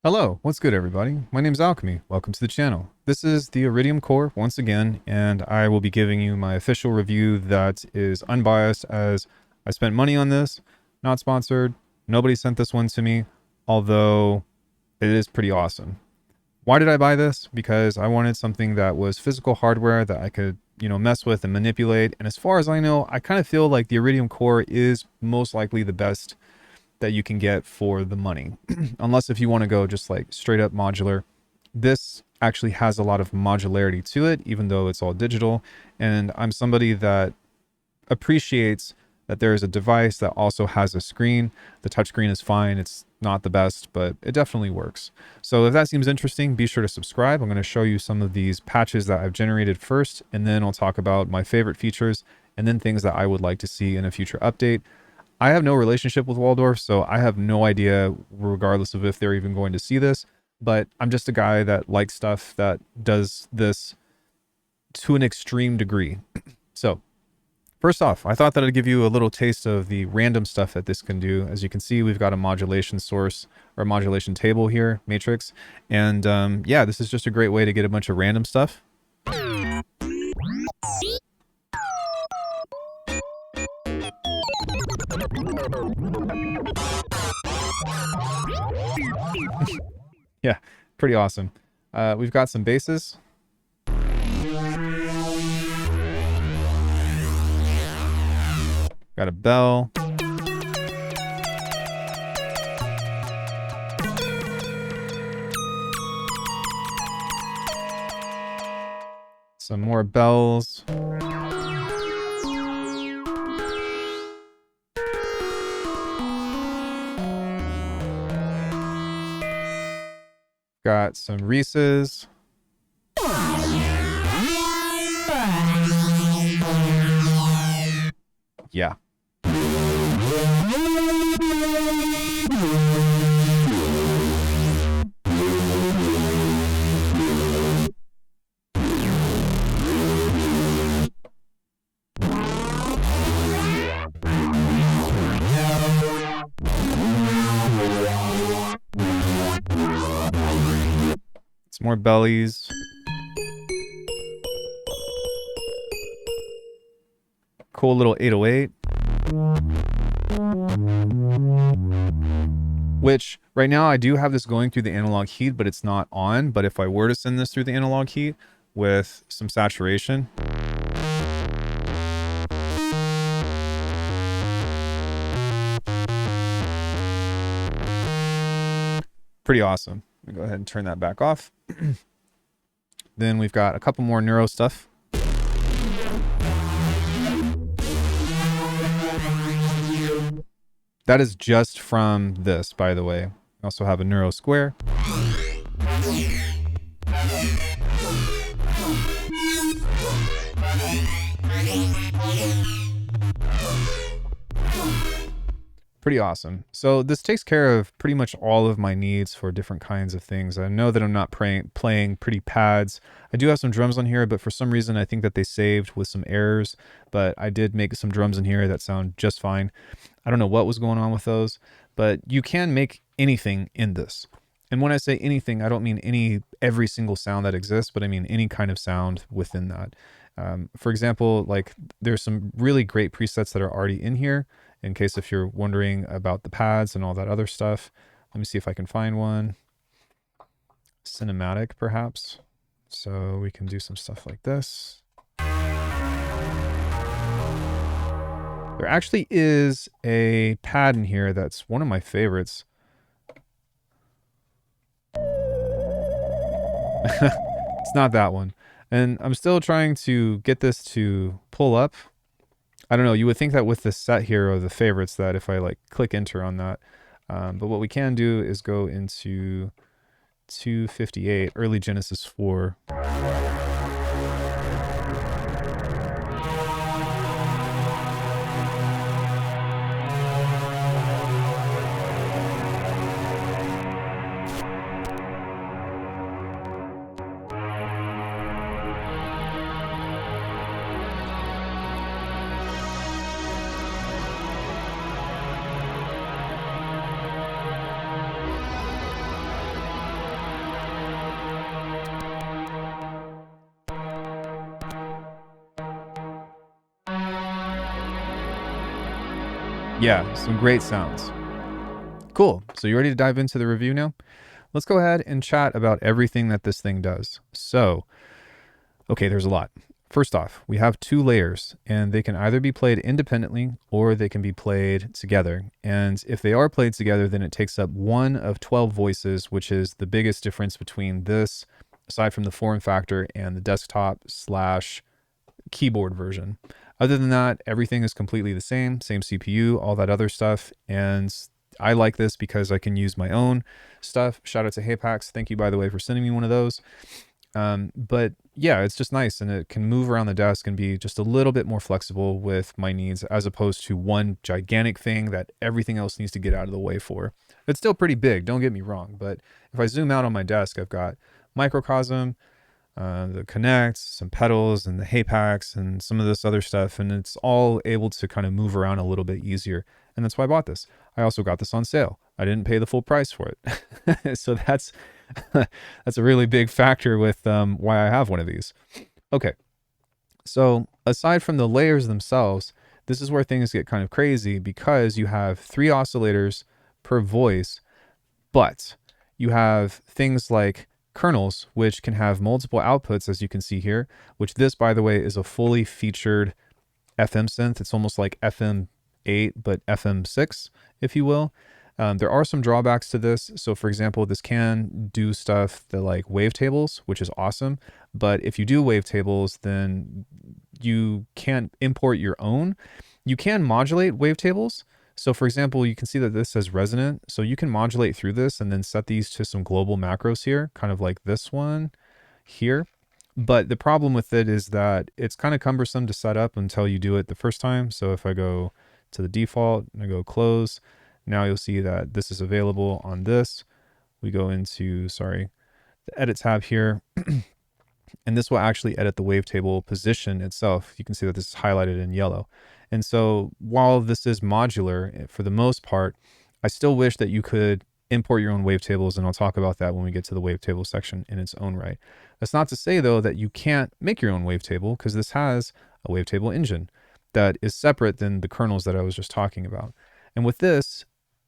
Hello, what's good everybody? My name's Alckemy. Welcome to the channel. This is the Iridium core once again, and I will be giving you my official review that is unbiased as I spent money on this, not sponsored. Nobody sent this one to me, although it is pretty awesome. Why did I buy this? Because I wanted something that was physical hardware that I could, mess with and manipulate. And as far as I know, I kind of feel like the Iridium core is most likely the best that you can get for the money. Unless if you want to go just like straight up modular. This actually has a lot of modularity to it, even though it's all digital. And I'm somebody that appreciates that there is a device that also has a screen. The touchscreen is fine. It's not the best, but it definitely works. So if that seems interesting, be sure to subscribe. I'm going to show you some of these patches that I've generated first, and then I'll talk about my favorite features and then things that I would like to see in a future update. I have no relationship with Waldorf, so I have no idea, regardless of if they're even going to see this, but I'm just a guy that likes stuff that does this to an extreme degree. So first off, I thought that I'd give you a little taste of the random stuff that this can do. As you can see, we've got a modulation source or a modulation table here, matrix. And yeah, this is just a great way to get a bunch of random stuff. Yeah, pretty awesome. We've got some basses. Got a bell. Some more bells. Got some Reese's. Yeah. Some more bellies. Cool little 808. Which right now I do have this going through the analog heat, but it's not on. But if I were to send this through the analog heat with some saturation, pretty awesome. Let me go ahead and turn that back off. Then we've got a couple more neuro stuff. That is just from this, by the way. I also have a neuro square. Pretty awesome. So this takes care of pretty much all of my needs for different kinds of things. I know that I'm not playing pretty pads. I do have some drums on here, but for some reason I think that they saved with some errors, but I did make some drums in here that sound just fine. I don't know what was going on with those, but you can make anything in this. And when I say anything, I don't mean every single sound that exists, but I mean any kind of sound within that. For example, like there's some really great presets that are already in here, in case if you're wondering about the pads and all that other stuff. Let me see if I can find one. Cinematic, perhaps. So we can do some stuff like this. There actually is a pad in here that's one of my favorites. It's not that one. And I'm still trying to get this to pull up. I don't know, you would think that with the set here of the favorites that if I like click enter on that, but what we can do is go into 258, early Genesis 4. Yeah, some great sounds. Cool. So you ready to dive into the review now? Let's go ahead and chat about everything that this thing does. So, okay, there's a lot. First off, we have 2 layers, and they can either be played independently or they can be played together. And if they are played together, then it takes up 1 of 12 voices, which is the biggest difference between this, aside from the form factor, and the desktop slash keyboard version. Other than that, everything is completely the same CPU, all that other stuff. And I like this because I can use my own stuff. Shout out to Haypax. Thank you, by the way, for sending me one of those. But yeah, it's just nice, and it can move around the desk and be just a little bit more flexible with my needs, as opposed to one gigantic thing that everything else needs to get out of the way for. It's still pretty big, don't get me wrong, but if I zoom out on my desk, I've got microcosm, the Connect, some pedals, and the Haypax, and some of this other stuff, and it's all able to kind of move around a little bit easier. And that's why I bought this. I also got this on sale. I didn't pay the full price for it. So that's that's a really big factor with why I have one of these. Okay, so aside from the layers themselves, this is where things get kind of crazy, because you have 3 oscillators per voice, but you have things like kernels, which can have multiple outputs, as you can see here, which this, by the way, is a fully featured FM synth. It's almost like FM8, but FM6, if you will. There are some drawbacks to this. So for example, this can do stuff that like wavetables, which is awesome. But if you do wavetables, then you can't import your own. You can modulate wavetables. So for example, you can see that this says resonant. So you can modulate through this and then set these to some global macros here, kind of like this one here. But the problem with it is that it's kind of cumbersome to set up until you do it the first time. So if I go to the default and I go close, now you'll see that this is available on this. We go into, the edit tab here. And this will actually edit the wavetable position itself. You can see that this is highlighted in yellow. And so while this is modular, for the most part, I still wish that you could import your own wavetables, and I'll talk about that when we get to the wavetable section in its own right. That's not to say, though, that you can't make your own wavetable, because this has a wavetable engine that is separate than the kernels that I was just talking about. And with this,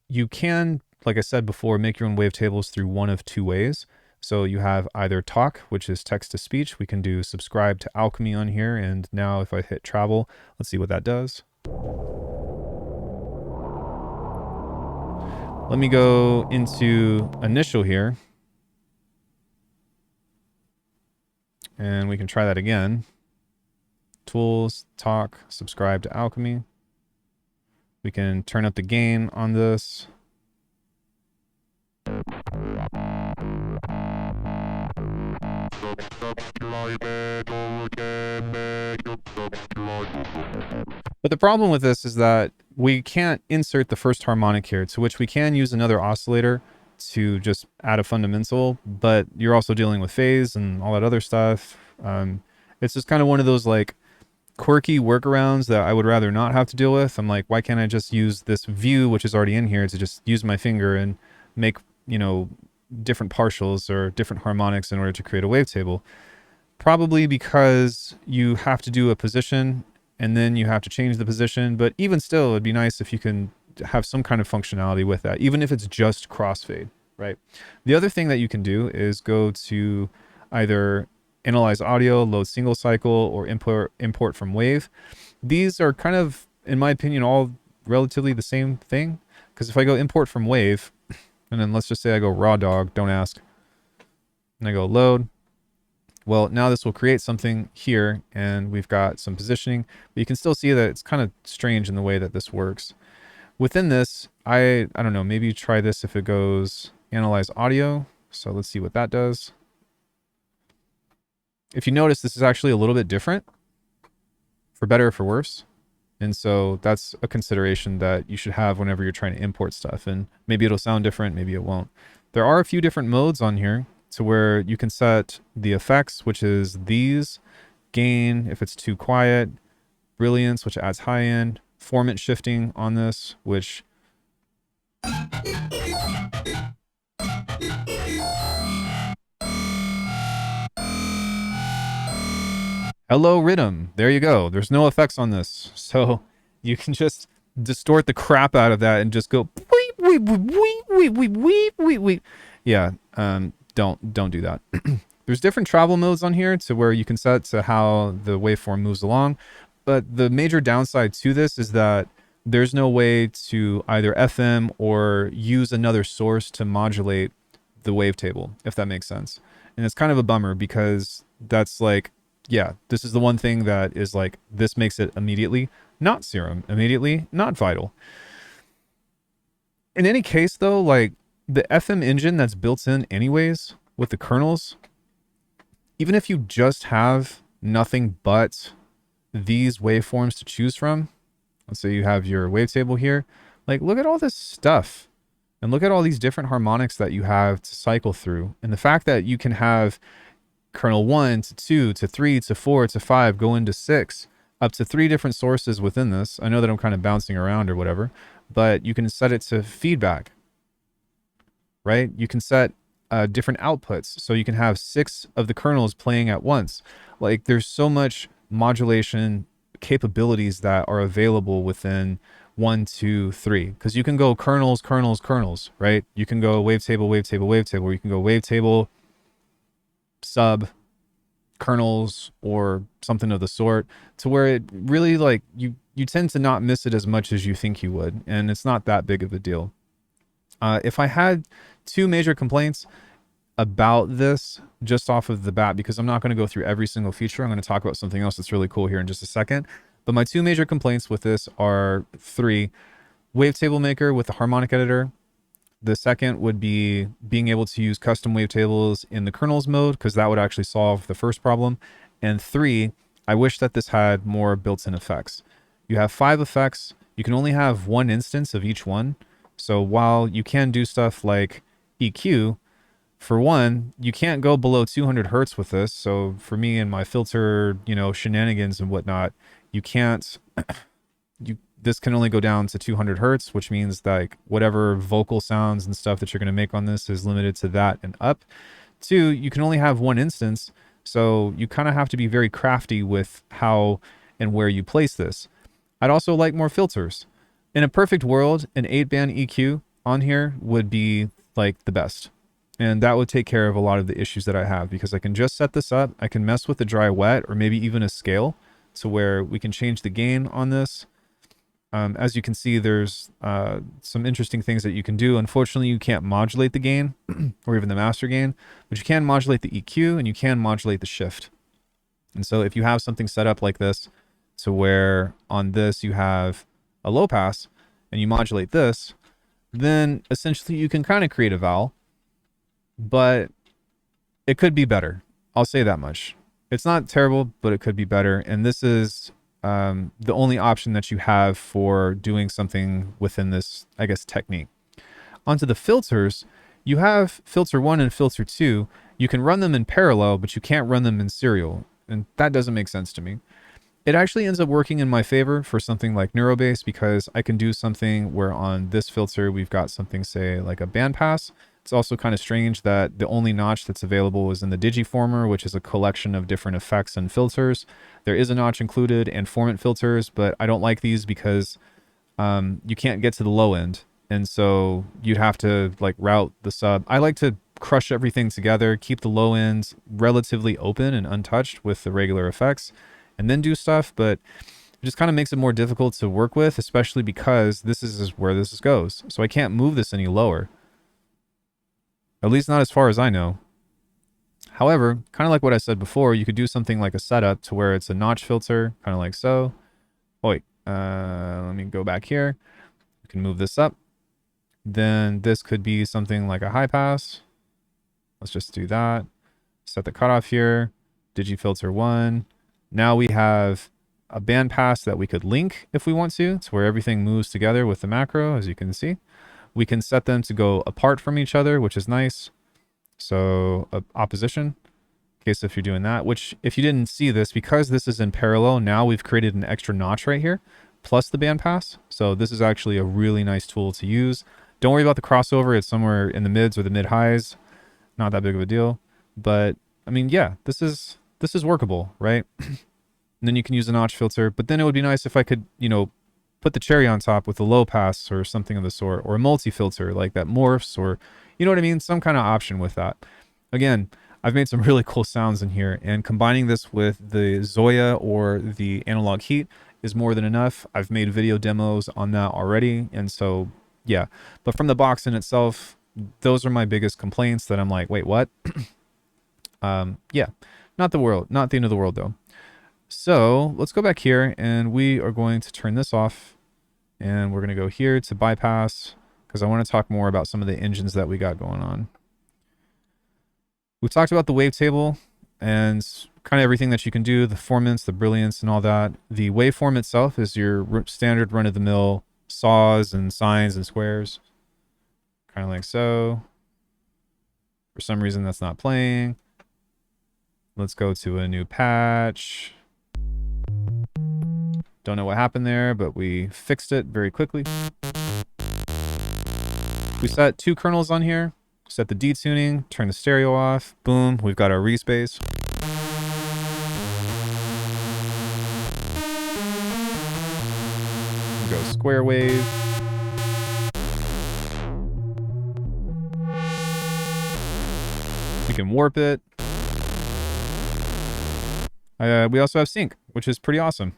you can, like I said before, make your own wavetables through one of 2 ways. So you have either talk, which is text to speech. We can do subscribe to Alckemy on here. And now if I hit travel, let's see what that does. Let me go into initial here. And we can try that again. Tools, talk, subscribe to Alckemy. We can turn up the gain on this. But the problem with this is that we can't insert the first harmonic here, to which we can use another oscillator to just add a fundamental, but you're also dealing with phase and all that other stuff. It's just kind of one of those like quirky workarounds that I would rather not have to deal with. I'm like, why can't I just use this view, which is already in here, to just use my finger and make, you know, different partials or different harmonics in order to create a wavetable? Probably because you have to do a position and then you have to change the position. But even still, it'd be nice if you can have some kind of functionality with that, even if it's just crossfade, right? The other thing that you can do is go to either analyze audio, load single cycle, or import from wave. These are kind of, in my opinion, all relatively the same thing. Because if I go import from wave, and then let's just say I go raw dog, don't ask, and I go load, well, now this will create something here, and we've got some positioning, but you can still see that it's kind of strange in the way that this works. Within this, I don't know, maybe try this if it goes analyze audio. So let's see what that does. If you notice, this is actually a little bit different, for better or for worse. And so that's a consideration that you should have whenever you're trying to import stuff. And maybe it'll sound different, maybe it won't. There are a few different modes on here to where you can set the effects, which is these, gain, if it's too quiet, brilliance, which adds high end, formant shifting on this, which hello rhythm. There you go. There's no effects on this. So you can just distort the crap out of that and just go weep, weep, weep, weep, weep, weep, weep, weep. Yeah, don't do that. There's different travel modes on here to where you can set to how the waveform moves along, but the major downside to this is that there's no way to either FM or use another source to modulate the wavetable, if that makes sense. And it's kind of a bummer because that's like, yeah, this is the one thing that is like, this makes it immediately not serum, immediately not vital. In any case though, like the FM engine that's built in anyways with the kernels, even if you just have nothing but these waveforms to choose from, let's say you have your wavetable here, like look at all this stuff and look at all these different harmonics that you have to cycle through. And the fact that you can have kernel 1 to 2 to 3 to 4 to 5 go into 6, up to 3 different sources within this. I know that I'm kind of bouncing around or whatever, but you can set it to feedback, right? You can set different outputs. So you can have 6 of the kernels playing at once. Like there's so much modulation capabilities that are available within 1, 2, 3, because you can go kernels, kernels, kernels, right? You can go wavetable, wavetable, wavetable, or you can go wavetable, sub, kernels, or something of the sort, to where it really like you tend to not miss it as much as you think you would, and it's not that big of a deal. If I had 2 major complaints about this just off of the bat, because I'm not going to go through every single feature, I'm going to talk about something else that's really cool here in just a second. But my 2 major complaints with this are 3. Wavetable maker with the harmonic editor. The second would be being able to use custom wavetables in the kernels mode, because that would actually solve the first problem. And 3, I wish that this had more built-in effects. You have 5 effects. You can only have 1 instance of each one. So while you can do stuff like EQ, for one, you can't go below 200 hertz with this. So for me and my filter, shenanigans and whatnot, you can't, this can only go down to 200 hertz, which means like whatever vocal sounds and stuff that you're going to make on this is limited to that and up. 2, you can only have 1 instance. So you kind of have to be very crafty with how and where you place this. I'd also like more filters. In a perfect world, an 8-band EQ on here would be like the best. And that would take care of a lot of the issues that I have, because I can just set this up. I can mess with the dry wet or maybe even a scale to where we can change the gain on this. As you can see, there's some interesting things that you can do. Unfortunately, you can't modulate the gain or even the master gain, but you can modulate the EQ and you can modulate the shift. And so if you have something set up like this to where on this you have a low pass and you modulate this, then essentially you can kind of create a vowel, but it could be better. I'll say that much. It's not terrible, but it could be better. And this is the only option that you have for doing something within this, I guess, technique. Onto the filters, you have filter 1 and filter 2. You can run them in parallel, but you can't run them in serial. And that doesn't make sense to me. It actually ends up working in my favor for something like Neurobase, because I can do something where on this filter, we've got something, say, like a bandpass. It's also kind of strange that the only notch that's available is in the digiformer, which is a collection of different effects and filters. There is a notch included and formant filters, but I don't like these because you can't get to the low end. And so you'd have to like route the sub. I like to crush everything together, keep the low ends relatively open and untouched with the regular effects, and then do stuff. But it just kind of makes it more difficult to work with, especially because this is where this goes. So I can't move this any lower. At least not as far as I know. However, kind of like what I said before, you could do something like a setup to where it's a notch filter, kind of like so. Oh, wait, let me go back here. We can move this up. Then this could be something like a high pass. Let's just do that. Set the cutoff here. Digifilter 1. Now we have a band pass that we could link if we want to. It's where everything moves together with the macro, as you can see. We can set them to go apart from each other, which is nice. So opposition, in case if you're doing that, which if you didn't see this, because this is in parallel, now we've created an extra notch right here, plus the band pass. So this is actually a really nice tool to use. Don't worry about the crossover. It's somewhere in the mids or the mid highs. Not that big of a deal. But I mean, yeah, this is workable, right? And then you can use a notch filter, but then it would be nice if I could, put put the cherry on top with a low pass or something of the sort, or a multi-filter like that morphs, or you know what I mean? Some kind of option with that. Again, I've made some really cool sounds in here, and combining this with the Zoya or the analog heat is more than enough. I've made video demos on that already, and so yeah. But from the box in itself, those are my biggest complaints that I'm like, wait, what? Yeah, not the end of the world though. So let's go back here, and we are going to turn this off, and we're going to go here to bypass, because I want to talk more about some of the engines that we got going on. We've talked about the wavetable and kind of everything that you can do, the formants, the brilliance, and all that. The waveform itself is your standard run-of-the-mill saws and sines and squares, kind of like so. For some reason, that's not playing. Let's go to a new patch. Don't know what happened there, but we fixed it very quickly. We set 2 kernels on here. Set the detuning, turn the stereo off. Boom, we've got our respace. We go square wave. We can warp it. We also have sync, which is pretty awesome.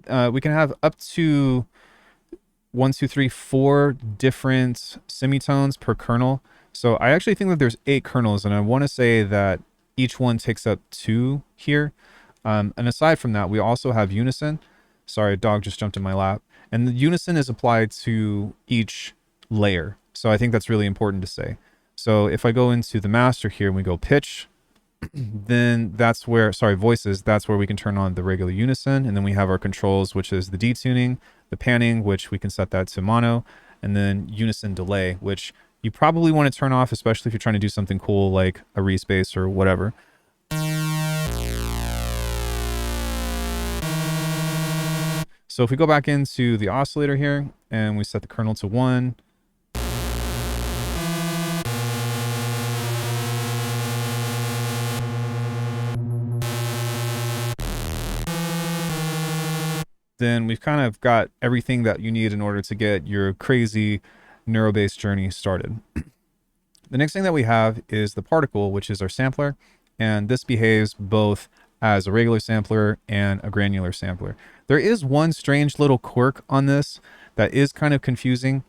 We can have up to 1, 2, 3, 4 different semitones per kernel. So I actually think that there's 8 kernels, and I want to say that each one takes up 2 here. And aside from that, we also have unison. Sorry, a dog just jumped in my lap. And the unison is applied to each layer. So I think that's really important to say. So if I go into the master here and we go pitch, then that's where, sorry, voices, that's where we can turn on the regular unison. And then we have our controls, which is the detuning, the panning, which we can set that to mono, and then unison delay, which you probably want to turn off, especially if you're trying to do something cool like a respace or whatever. So if we go back into the oscillator here and we set the kernel to 1, then we've kind of got everything that you need in order to get your crazy neurobase journey started. The next thing that we have is the particle, which is our sampler, and this behaves both as a regular sampler and a granular sampler. There is one strange little quirk on this that is kind of confusing.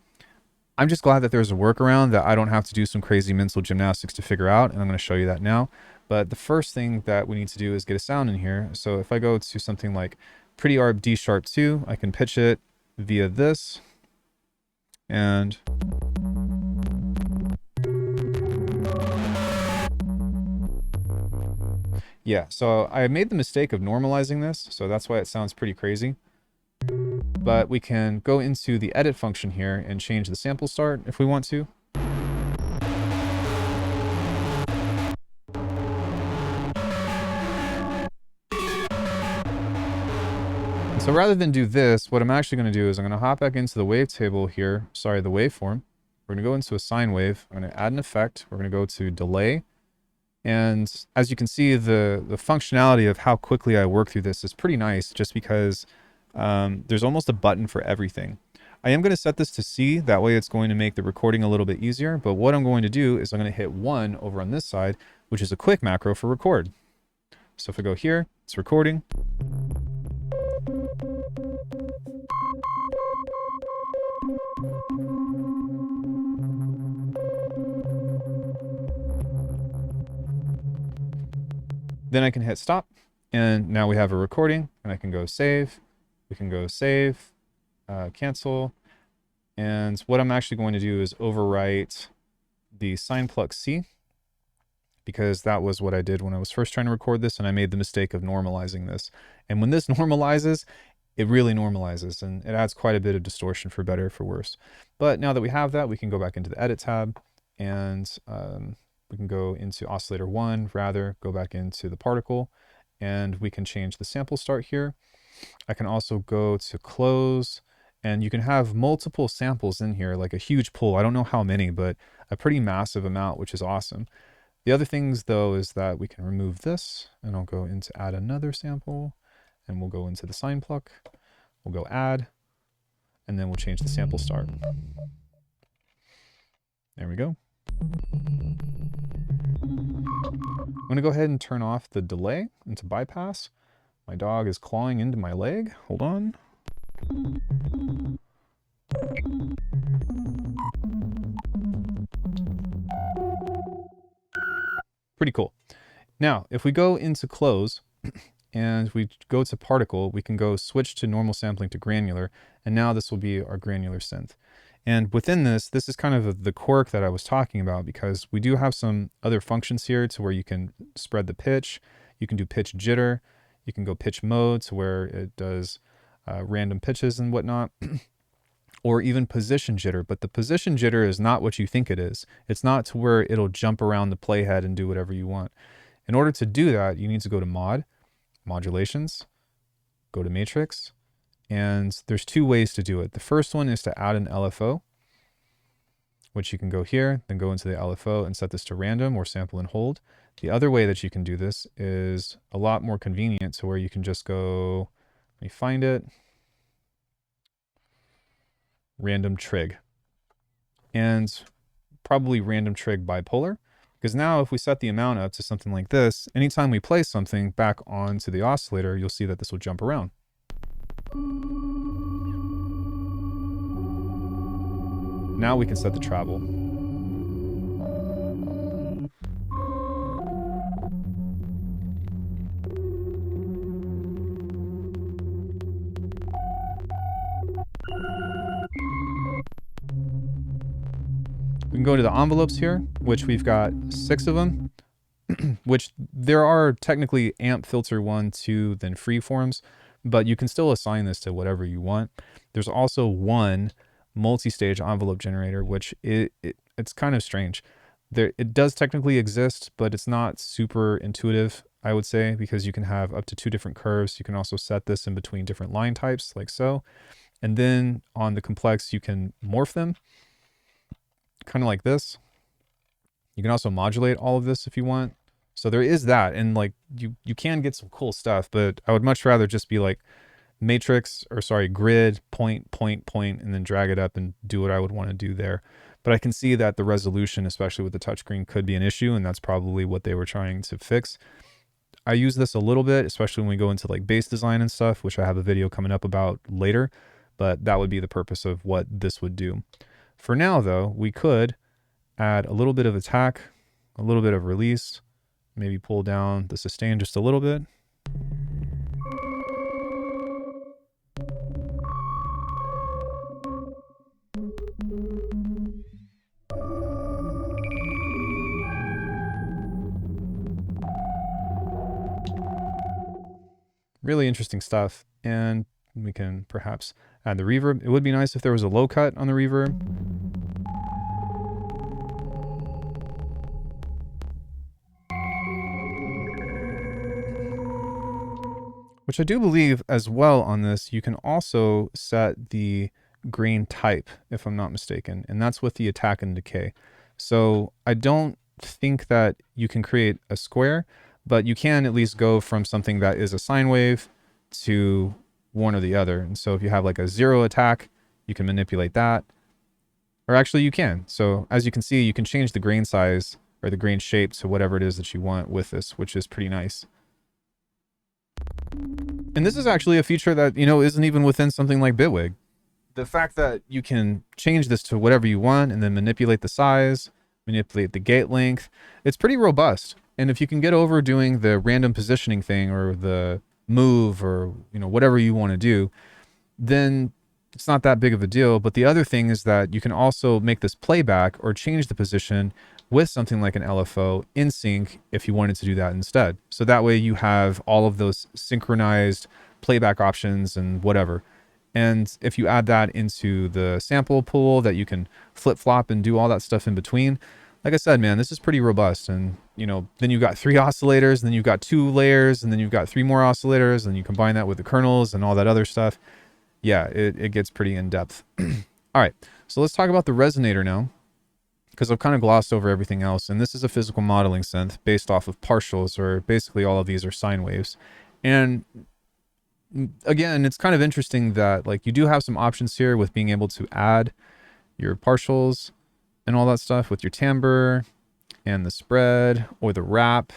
I'm just glad that there's a workaround that I don't have to do some crazy mental gymnastics to figure out, and I'm going to show you that now. But the first thing that we need to do is get a sound in here. So if I go to something like Pretty Arb D sharp 2, I can pitch it via this, and yeah, so I made the mistake of normalizing this, so that's why it sounds pretty crazy. But we can go into the edit function here and change the sample start if we want to. So rather than do this, what I'm actually going to do is I'm going to hop back into the wavetable here, sorry, the waveform. We're going to go into a sine wave. I'm going to add an effect. We're going to go to delay. And as you can see, the functionality of how quickly I work through this is pretty nice, just because there's almost a button for everything. I am going to set this to C. That way it's going to make the recording a little bit easier. But what I'm going to do is I'm going to hit 1 over on this side, which is a quick macro for record. So if I go here, it's recording. Then I can hit stop, and now we have a recording, and I can go save. We can go save, cancel, and what I'm actually going to do is overwrite the sine pluck C, because that was what I did when I was first trying to record this, and I made the mistake of normalizing this. And when this normalizes, it really normalizes, and it adds quite a bit of distortion for better or for worse. But now that we have that, we can go back into the edit tab, and we can go into oscillator 1, rather, go back into the particle, and we can change the sample start here. I can also go to close, and you can have multiple samples in here, like a huge pool. I don't know how many, but a pretty massive amount, which is awesome. The other things, though, is that we can remove this, and I'll go into add another sample, and we'll go into the sine pluck. We'll go add, and then we'll change the sample start. There we go. I'm going to go ahead and turn off the delay into bypass. My dog is clawing into my leg. Hold on. Pretty cool. Now, if we go into close and we go to particle, we can go switch to normal sampling to granular, and now this will be our granular synth. And within this is kind of the quirk that I was talking about, because we do have some other functions here to where you can spread the pitch, you can do pitch jitter, you can go pitch mode to where it does random pitches and whatnot, or even position jitter. But the position jitter is not what you think it is. It's not to where it'll jump around the playhead and do whatever you want. In order to do that, you need to go to modulations, go to matrix, and there's two ways to do it. The first one is to add an LFO, which you can go here, then go into the LFO and set this to random or sample and hold. The other way that you can do this is a lot more convenient, to where you can just go, let me find it, random trig, and probably random trig bipolar, because now if we set the amount up to something like this, anytime we play something back onto the oscillator, you'll see that this will jump around. Now we can set the travel. We can go to the envelopes here, which we've got 6 of them, which there are technically amp filter 1, 2, then freeforms, but you can still assign this to whatever you want. There's also one multi-stage envelope generator, which it's kind of strange. It does technically exist, but it's not super intuitive, I would say, because you can have up to 2 different curves. You can also set this in between different line types, like so. And then on the complex, you can morph them, kind of like this. You can also modulate all of this if you want. So there is that, and like you can get some cool stuff, but I would much rather just be like grid, point, and then drag it up and do what I would want to do there. But I can see that the resolution, especially with the touchscreen, could be an issue, and that's probably what they were trying to fix. I use this a little bit, especially when we go into like bass design and stuff, which I have a video coming up about later, but that would be the purpose of what this would do. For now, though, we could add a little bit of attack, a little bit of release, maybe pull down the sustain just a little bit. Really interesting stuff. And we can perhaps add the reverb. It would be nice if there was a low cut on the reverb. Which I do believe as well on this, you can also set the grain type, if I'm not mistaken, and that's with the attack and decay. So I don't think that you can create a square, but you can at least go from something that is a sine wave to one or the other. And so if you have like a 0 attack, you can manipulate that. Or actually you can. So as you can see, you can change the grain size or the grain shape to whatever it is that you want with this, which is pretty nice. And this is actually a feature that, you know, isn't even within something like Bitwig. The fact that you can change this to whatever you want and then manipulate the size, manipulate the gate length, it's pretty robust. And if you can get over doing the random positioning thing or the move or, you know, whatever you want to do, then it's not that big of a deal. But the other thing is that you can also make this playback or change the position with something like an LFO in sync if you wanted to do that instead. So that way you have all of those synchronized playback options and whatever. And if you add that into the sample pool that you can flip flop and do all that stuff in between, like I said, man, this is pretty robust. And, you know, then you've got 3 oscillators, and then you've got 2 layers, and then you've got 3 more oscillators, and you combine that with the kernels and all that other stuff. Yeah, it gets pretty in depth. All right, so let's talk about the resonator now, because I've kind of glossed over everything else. And this is a physical modeling synth based off of partials, or basically all of these are sine waves. And again, it's kind of interesting that like you do have some options here with being able to add your partials and all that stuff with your timbre and the spread or the wrap,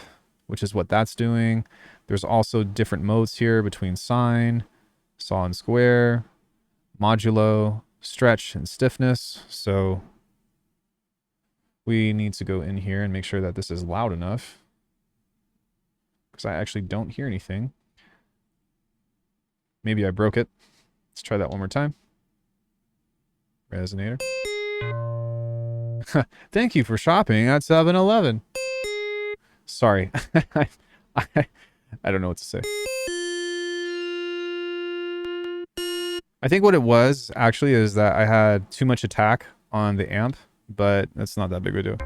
which is what that's doing. There's also different modes here between sine, saw and square, modulo, stretch, and stiffness. So we need to go in here and make sure that this is loud enough, because I actually don't hear anything. Maybe I broke it. Let's try that one more time. Resonator. Thank you for shopping at 7-Eleven. Sorry. I don't know what to say. I think what it was actually is that I had too much attack on the amp, but that's not that big of a deal.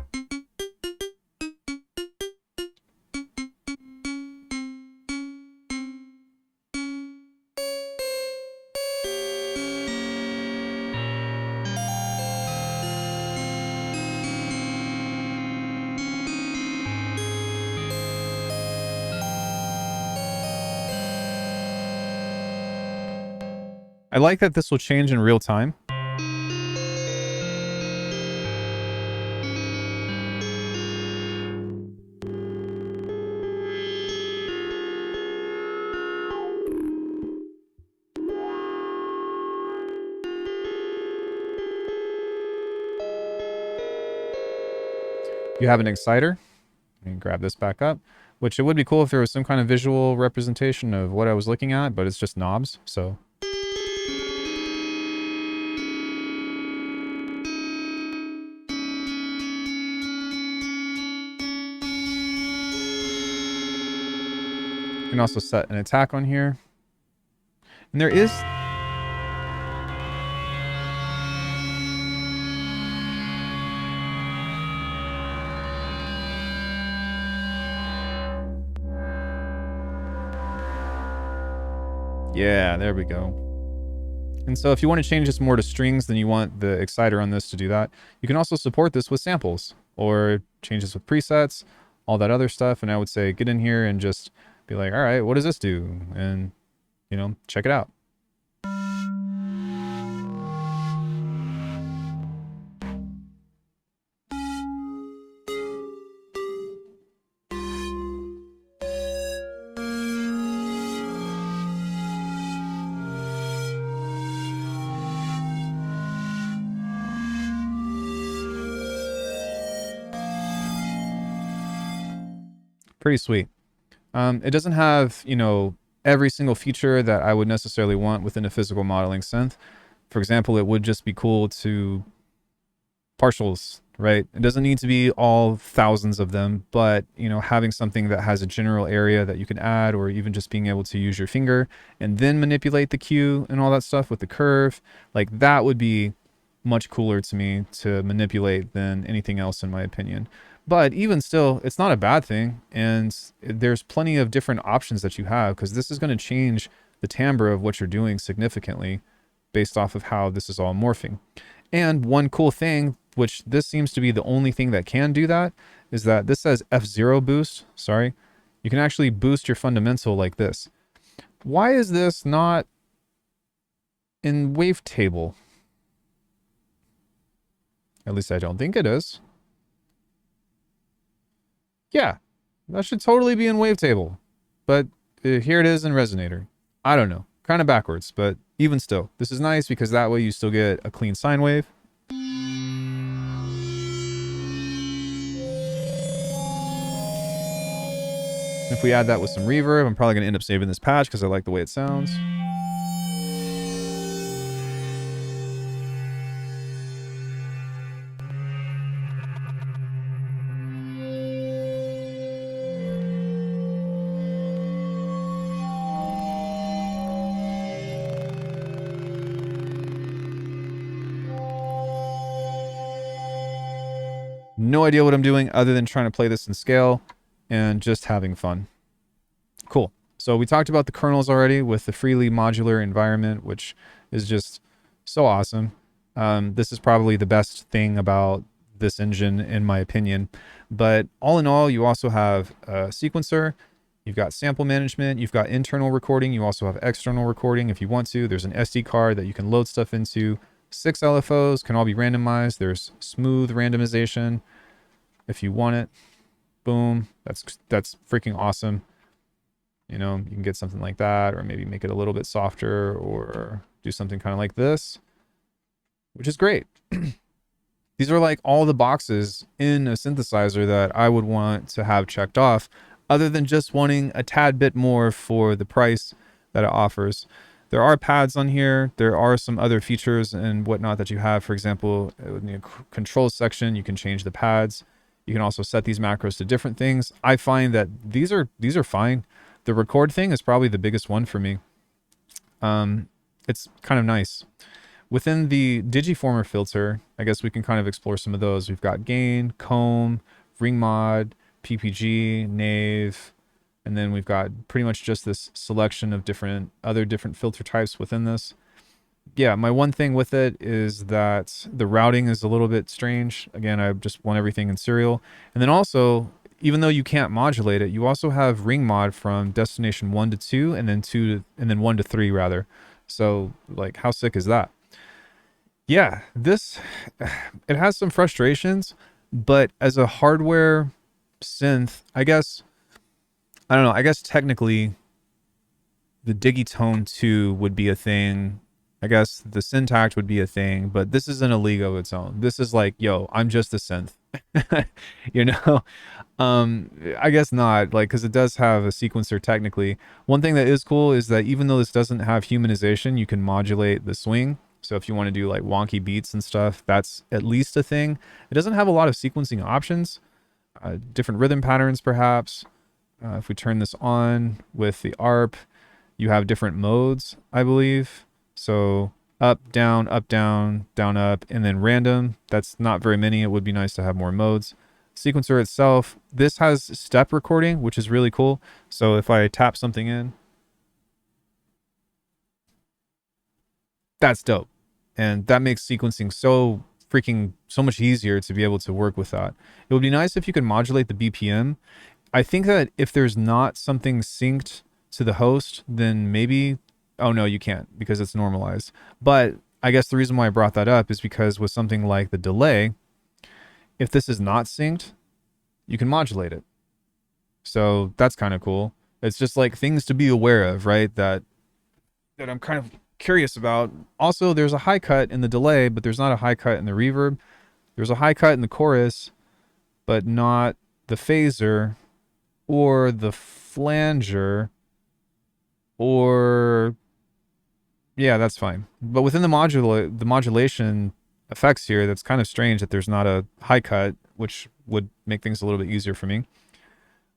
I like that this will change in real time. You have an exciter. Let me grab this back up, which it would be cool if there was some kind of visual representation of what I was looking at, but it's just knobs, so. You can also set an attack on here. And there is... Yeah, there we go. And so if you want to change this more to strings, then you want the exciter on this to do that. You can also support this with samples or change this with presets, all that other stuff. And I would say get in here and just be like, all right, what does this do? And, you know, check it out. Pretty sweet. It doesn't have, you know, every single feature that I would necessarily want within a physical modeling synth. For example, it would just be cool to partials, right? It doesn't need to be all thousands of them, but, you know, having something that has a general area that you can add, or even just being able to use your finger and then manipulate the cue and all that stuff with the curve, like that would be much cooler to me to manipulate than anything else, in my opinion. But even still, it's not a bad thing. And there's plenty of different options that you have, because this is going to change the timbre of what you're doing significantly based off of how this is all morphing. And one cool thing, which this seems to be the only thing that can do that, is that this says F0 boost. Sorry. You can actually boost your fundamental like this. Why is this not in wavetable? At least I don't think it is. Yeah, that should totally be in wavetable. But here it is in resonator. I don't know. Kind of backwards, but even still. This is nice because that way you still get a clean sine wave. If we add that with some reverb, I'm probably going to end up saving this patch because I like the way it sounds. No idea what I'm doing other than trying to play this in scale and just having fun. Cool. So we talked about the kernels already with the freely modular environment, which is just so awesome. This is probably the best thing about this engine, in my opinion. But all in all, you also have a sequencer. You've got sample management. You've got internal recording. You also have external recording if you want to. There's an SD card that you can load stuff into. 6 LFOs can all be randomized. There's smooth randomization if you want it. Boom. That's freaking awesome. You know, you can get something like that, or maybe make it a little bit softer, or do something kind of like this, which is great. These are like all the boxes in a synthesizer that I would want to have checked off, other than just wanting a tad bit more for the price that it offers. There are pads on here. There are some other features and whatnot that you have. For example, in the control section, you can change the pads. You can also set these macros to different things. I find that these are fine. The record thing is probably the biggest one for me. It's kind of nice. Within the digiformer filter, I guess we can kind of explore some of those. We've got gain, comb, ring mod, PPG, nave, and then we've got pretty much just this selection of other different filter types within this. Yeah, my one thing with it is that the routing is a little bit strange. Again, I just want everything in serial. And then also, even though you can't modulate it, you also have ring mod from destination 1 to 2 and then 1 to 3 rather. So like, how sick is that? Yeah, it has some frustrations, but as a hardware synth, I guess, I don't know, I guess technically the Digitone 2 would be a thing. I guess the Syntact would be a thing, but this is in a league of its own. This is like, yo, I'm just a synth. You know? I guess not, like, because it does have a sequencer technically. One thing that is cool is that even though this doesn't have humanization, you can modulate the swing. So if you want to do like wonky beats and stuff, that's at least a thing. It doesn't have a lot of sequencing options, different rhythm patterns perhaps. If we turn this on with the ARP, you have different modes, I believe. So up, down, down, up, and then random. That's not very many. It would be nice to have more modes. Sequencer itself, this has step recording, which is really cool. So if I tap something in, that's dope. And that makes sequencing so much easier to be able to work with that. It would be nice if you could modulate the BPM. I think that if there's not something synced to the host, then maybe, oh no, you can't because it's normalized. But I guess the reason why I brought that up is because with something like the delay, if this is not synced, you can modulate it. So that's kind of cool. It's just like things to be aware of, right? That I'm kind of curious about. Also, there's a high cut in the delay, but there's not a high cut in the reverb. There's a high cut in the chorus, but not the phaser or the flanger, or yeah, that's fine. But within the modulation effects here, that's kind of strange that there's not a high cut, which would make things a little bit easier for me.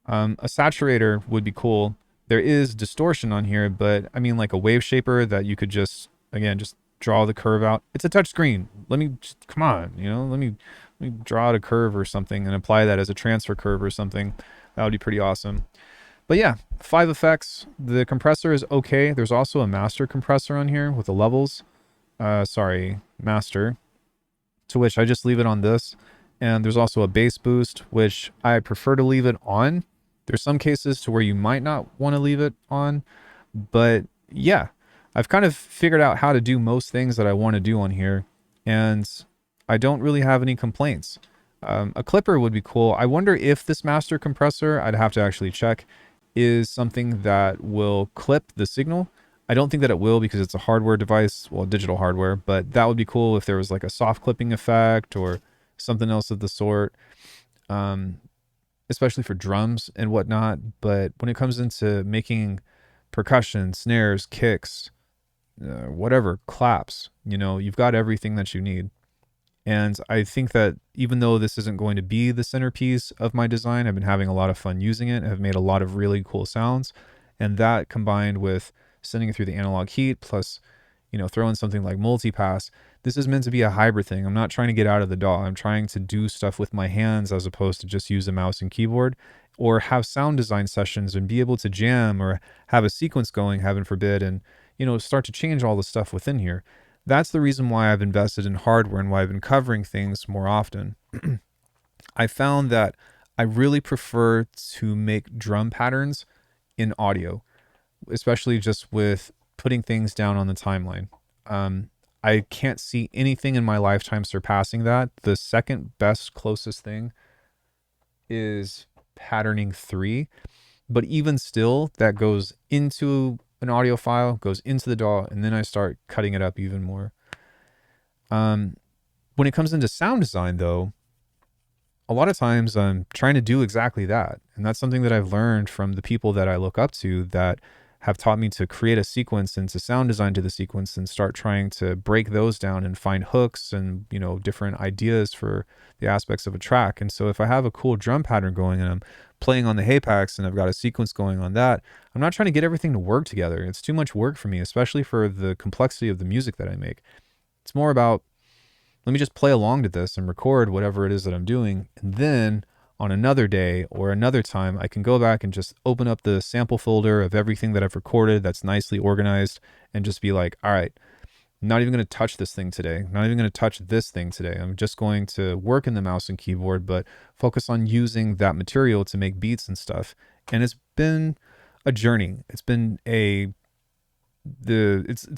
A saturator would be cool. There is distortion on here, but I mean like a wave shaper that you could just, again, just draw the curve out. It's a touch screen. Let me just, come on, you know, let me draw out a curve or something and apply that as a transfer curve or something. That would be pretty awesome. But yeah, 5 effects. The compressor is okay. There's also a master compressor on here with the levels. Master. To which I just leave it on this. And there's also a bass boost, which I prefer to leave it on. There's some cases to where you might not want to leave it on. But yeah, I've kind of figured out how to do most things that I want to do on here. And I don't really have any complaints. A clipper would be cool. I wonder if this master compressor, I'd have to actually check, is something that will clip the signal. I don't think that it will because it's a hardware device, well, digital hardware, but that would be cool if there was like a soft clipping effect or something else of the sort, especially for drums and whatnot. But when it comes into making percussion, snares, kicks, whatever, claps, you know, you've got everything that you need. And I think that even though this isn't going to be the centerpiece of my design, I've been having a lot of fun using it. I've made a lot of really cool sounds. And that combined with sending it through the analog heat, plus, you know, throw in something like multipass, this is meant to be a hybrid thing. I'm not trying to get out of the DAW. I'm trying to do stuff with my hands as opposed to just use a mouse and keyboard, or have sound design sessions and be able to jam or have a sequence going, heaven forbid, and, you know, start to change all the stuff within here. That's the reason why I've invested in hardware and why I've been covering things more often. I found that I really prefer to make drum patterns in audio, especially just with putting things down on the timeline. I can't see anything in my lifetime surpassing that. The second best closest thing is patterning 3, but even still, that goes into an audio file, goes into the DAW, and then I start cutting it up even more. When it comes into sound design, though, a lot of times I'm trying to do exactly that. And that's something that I've learned from the people that I look up to that have taught me to create a sequence and to sound design to the sequence and start trying to break those down and find hooks and, you know, different ideas for the aspects of a track. And so if I have a cool drum pattern going and I'm playing on the Hapax and I've got a sequence going on that, I'm not trying to get everything to work together. It's too much work for me, especially for the complexity of the music that I make. It's more about, let me just play along to this and record whatever it is that I'm doing. And then on another day or another time, I can go back and just open up the sample folder of everything that I've recorded that's nicely organized and just be like, all right, I'm not even going to touch this thing today. I'm not even going to touch this thing today. I'm just going to work in the mouse and keyboard, but focus on using that material to make beats and stuff. And it's been a journey. It's been it's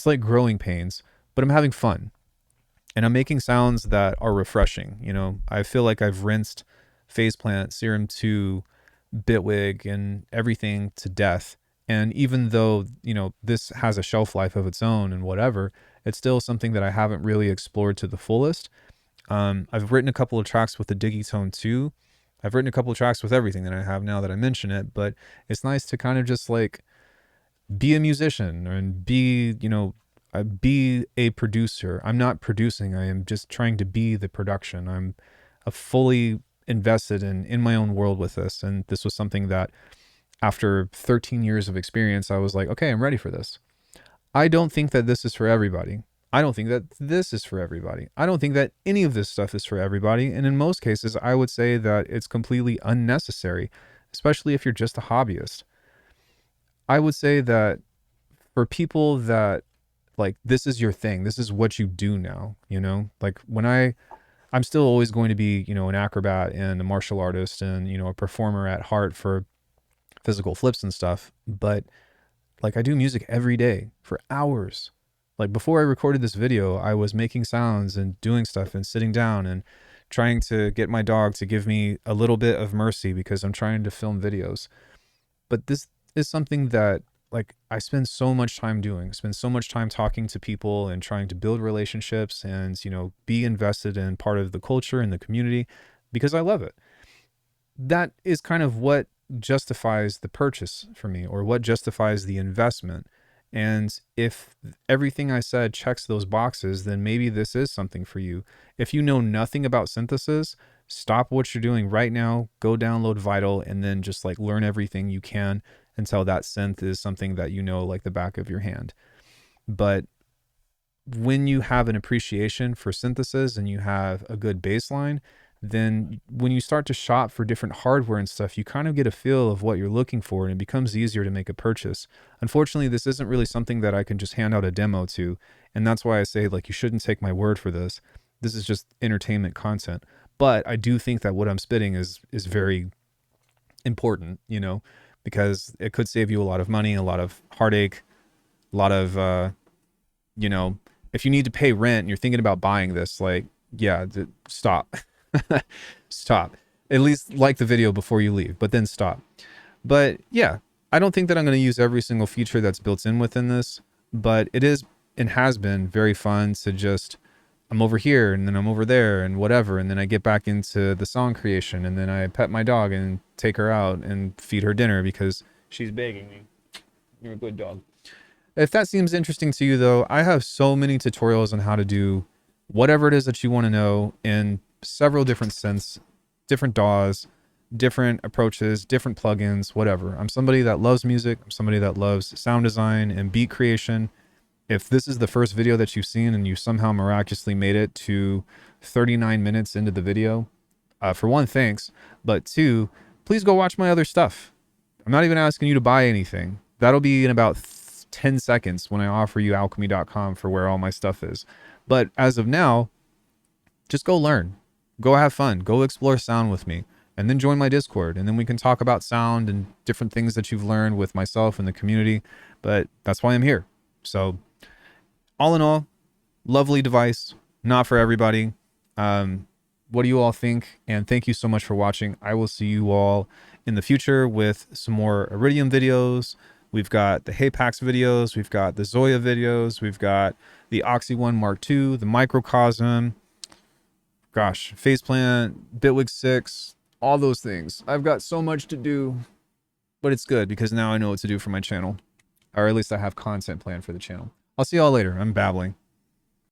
like growing pains, but I'm having fun. And I'm making sounds that are refreshing. You know, I feel like I've rinsed Phase Plant, Serum 2, Bitwig, and everything to death. And even though, you know, this has a shelf life of its own and whatever, it's still something that I haven't really explored to the fullest. I've written a couple of tracks with the Digitone 2. I've written a couple of tracks with everything that I have now that I mention it, but it's nice to kind of just like be a musician and be, you know, be a producer. I'm not producing. I am just trying to be the production. I'm fully invested in my own world with this. And this was something that after 13 years of experience, I was like, okay, I'm ready for this. I don't think that this is for everybody. I don't think that this is for everybody. I don't think that any of this stuff is for everybody. And in most cases, I would say that it's completely unnecessary, especially if you're just a hobbyist. I would say that for people that like, this is your thing, this is what you do now, you know, like when I'm still always going to be, you know, an acrobat and a martial artist and, you know, a performer at heart for physical flips and stuff. But like I do music every day for hours. Like before I recorded this video, I was making sounds and doing stuff and sitting down and trying to get my dog to give me a little bit of mercy because I'm trying to film videos. But this is something that like I spend so much time doing, spend so much time talking to people and trying to build relationships and, you know, be invested in part of the culture and the community because I love it. That is kind of what justifies the purchase for me or what justifies the investment. And if everything I said checks those boxes, then maybe this is something for you. If you know nothing about synthesis, stop what you're doing right now, go download Vital, and then just like learn everything you can until that synth is something that you know like the back of your hand. But when you have an appreciation for synthesis and you have a good baseline, then when you start to shop for different hardware and stuff, you kind of get a feel of what you're looking for and it becomes easier to make a purchase. Unfortunately, this isn't really something that I can just hand out a demo to. And that's why I say like, you shouldn't take my word for this. This is just entertainment content. But I do think that what I'm spitting is very important, you know, because it could save you a lot of money, a lot of heartache, a lot of, you know, if you need to pay rent and you're thinking about buying this, like, yeah, stop. Stop. At least like the video before you leave, but then stop. But yeah, I don't think that I'm going to use every single feature that's built in within this, but it is and has been very fun to just, I'm over here and then I'm over there and whatever. And then I get back into the song creation and then I pet my dog and take her out and feed her dinner because she's begging me. You're a good dog. If that seems interesting to you though, I have so many tutorials on how to do whatever it is that you want to know in several different synths, different DAWs, different approaches, different plugins, whatever. I'm somebody that loves music. I'm somebody that loves sound design and beat creation. If this is the first video that you've seen and you somehow miraculously made it to 39 minutes into the video, for one, thanks. But two, please go watch my other stuff. I'm not even asking you to buy anything. That'll be in about 10 seconds when I offer you alchemy.com for where all my stuff is. But as of now, just go learn. Go have fun. Go explore sound with me. and then join my Discord, and then we can talk about sound and different things that you've learned with myself and the community. But that's why I'm here. So all in all, lovely device, not for everybody. What do you all think? And thank you so much for watching. I will see you all in the future with some more Iridium videos. We've got the Hapax videos. We've got the Zoya videos. We've got the Oxy 1 Mark II, the Microcosm. Gosh, Faceplant, Bitwig 6, all those things. I've got so much to do, but it's good because now I know what to do for my channel. Or at least I have content planned for the channel. I'll see y'all later. I'm babbling.